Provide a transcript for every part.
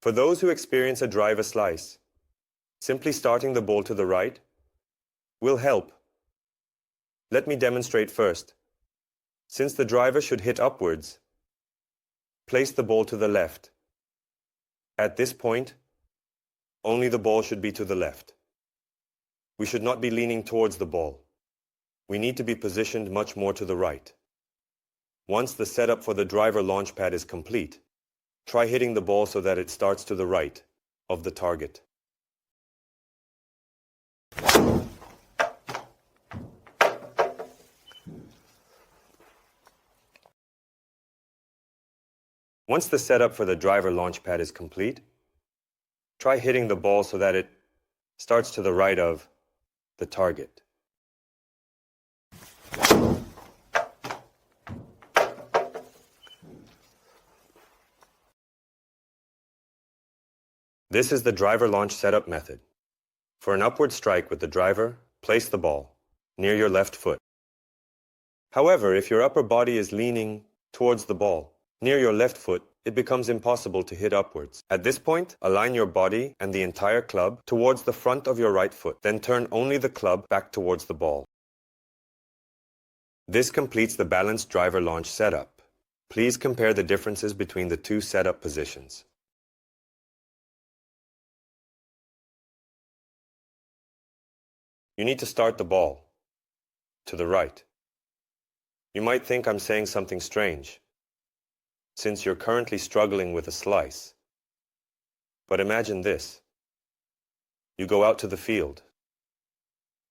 For those who experience a driver slice, simply starting the ball to the right will help. Let me demonstrate first. Since the driver should hit upwards, place the ball to the left. At this point, only the ball should be to the left. We should not be leaning towards the ball. We need to be positioned much more to the right. Once the setup for the driver launch pad is complete, try hitting the ball so that it starts to the right of the target. Once the setup for the driver launch pad is complete, try hitting the ball so that it starts to the right of the target. This is the driver launch setup method. For an upward strike with the driver, place the ball near your left foot. However, if your upper body is leaning towards the ball, near your left foot, it becomes impossible to hit upwards. At this point, align your body and the entire club towards the front of your right foot. Then turn only the club back towards the ball. This completes the balanced driver launch setup. Please compare the differences between the two setup positions. You need to start the ball to the right. You might think I'm saying something strange, since you're currently struggling with a slice. But imagine this. You go out to the field,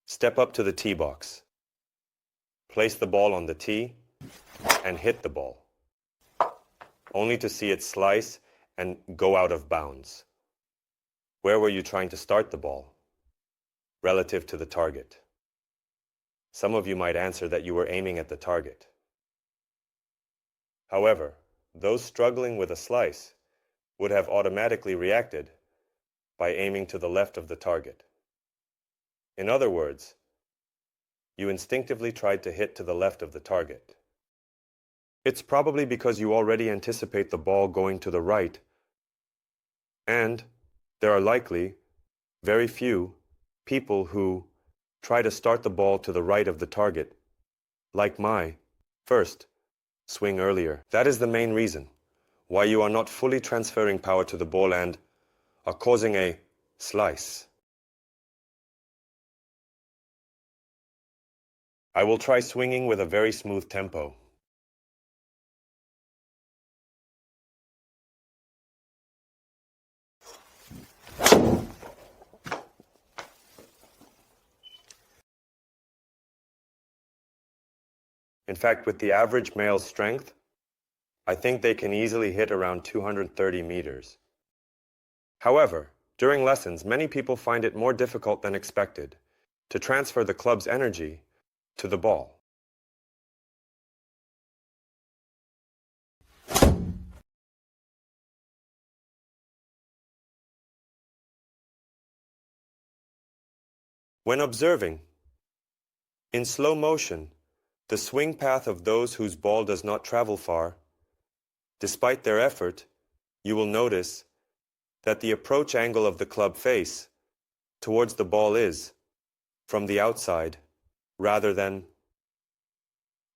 step up to the tee box, place the ball on the tee, and hit the ball, only to see it slice and go out of bounds. Where were you trying to start the ball relative to the target? Some of you might answer that you were aiming at the target. However, those struggling with a slice would have automatically reacted by aiming to the left of the target. In other words, you instinctively tried to hit to the left of the target. It's probably because you already anticipate the ball going to the right, and there are likely very few people who try to start the ball to the right of the target, like my first swing earlier. That is the main reason why you are not fully transferring power to the ball and are causing a slice. I will try swinging with a very smooth tempo. In fact, with the average male's strength, I think they can easily hit around 230 meters. However, during lessons, many people find it more difficult than expected to transfer the club's energy to the ball. When observing, in slow motion, the swing path of those whose ball does not travel far, despite their effort, you will notice that the approach angle of the club face towards the ball is from the outside rather than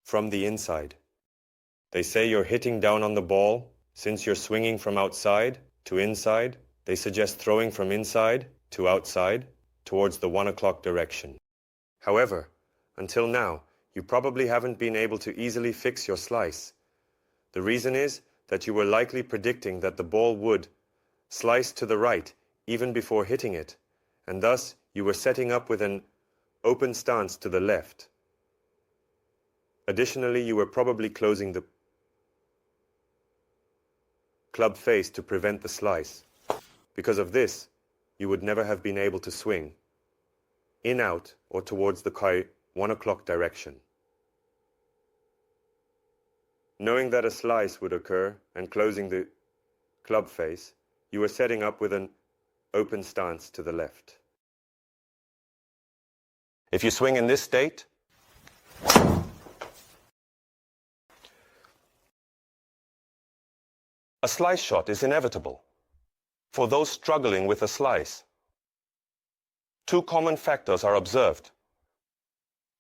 from the inside. They say you're hitting down on the ball. Since you're swinging from outside to inside, they suggest throwing from inside to outside towards the 1 o'clock direction. However, until now, you probably haven't been able to easily fix your slice. The reason is that you were likely predicting that the ball would slice to the right even before hitting it, and thus you were setting up with an open stance to the left. Additionally, you were probably closing the club face to prevent the slice. Because of this, you would never have been able to swing in, out, or towards the 1 o'clock direction. Knowing that a slice would occur and closing the club face, you were setting up with an open stance to the left. If you swing in this state, a slice shot is inevitable. For those struggling with a slice, two common factors are observed.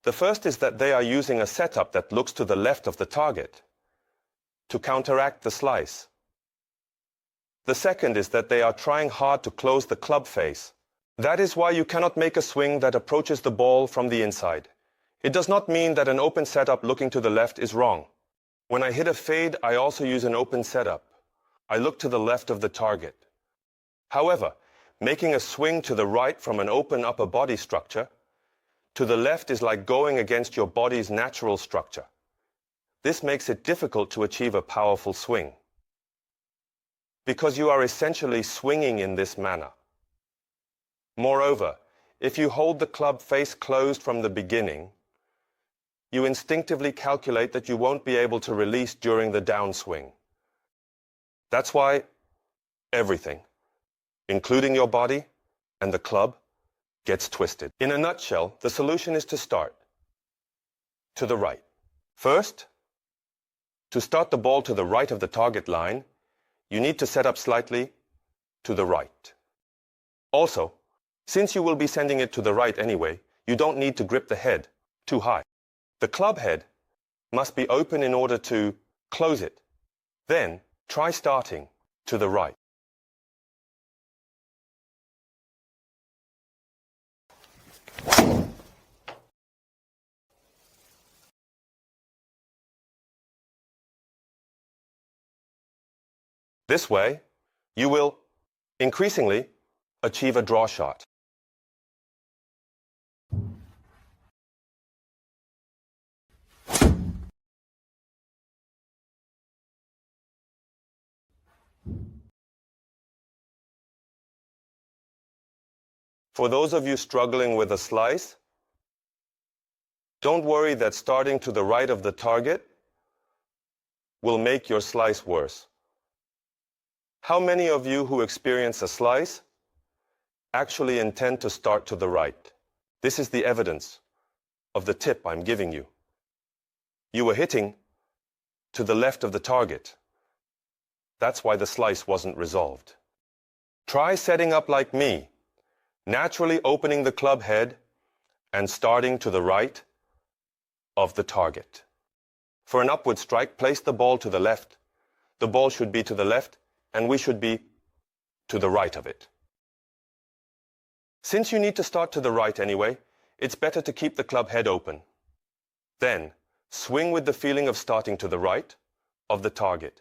The first is that they are using a setup that looks to the left of the target to counteract the slice. The second is that they are trying hard to close the club face. That is why you cannot make a swing that approaches the ball from the inside. It does not mean that an open setup looking to the left is wrong. When I hit a fade, I also use an open setup. I look to the left of the target. However, making a swing to the right from an open upper body structure to the left is like going against your body's natural structure. This makes it difficult to achieve a powerful swing, because you are essentially swinging in this manner. Moreover, if you hold the club face closed from the beginning, you instinctively calculate that you won't be able to release during the downswing. That's why everything, including your body and the club, gets twisted. In a nutshell, the solution is to start to the right. First, to start the ball to the right of the target line, you need to set up slightly to the right. Also, since you will be sending it to the right anyway, you don't need to grip the head too high. The club head must be open in order to close it. Then, try starting to the right. This way, you will increasingly achieve a draw shot. For those of you struggling with a slice, don't worry that starting to the right of the target will make your slice worse. How many of you who experience a slice actually intend to start to the right? This is the evidence of the tip I'm giving you. You were hitting to the left of the target. That's why the slice wasn't resolved. Try setting up like me, naturally opening the club head and starting to the right of the target. For an upward strike, place the ball to the left. The ball should be to the left, and we should be to the right of it. Since you need to start to the right anyway, it's better to keep the club head open. Then, swing with the feeling of starting to the right of the target.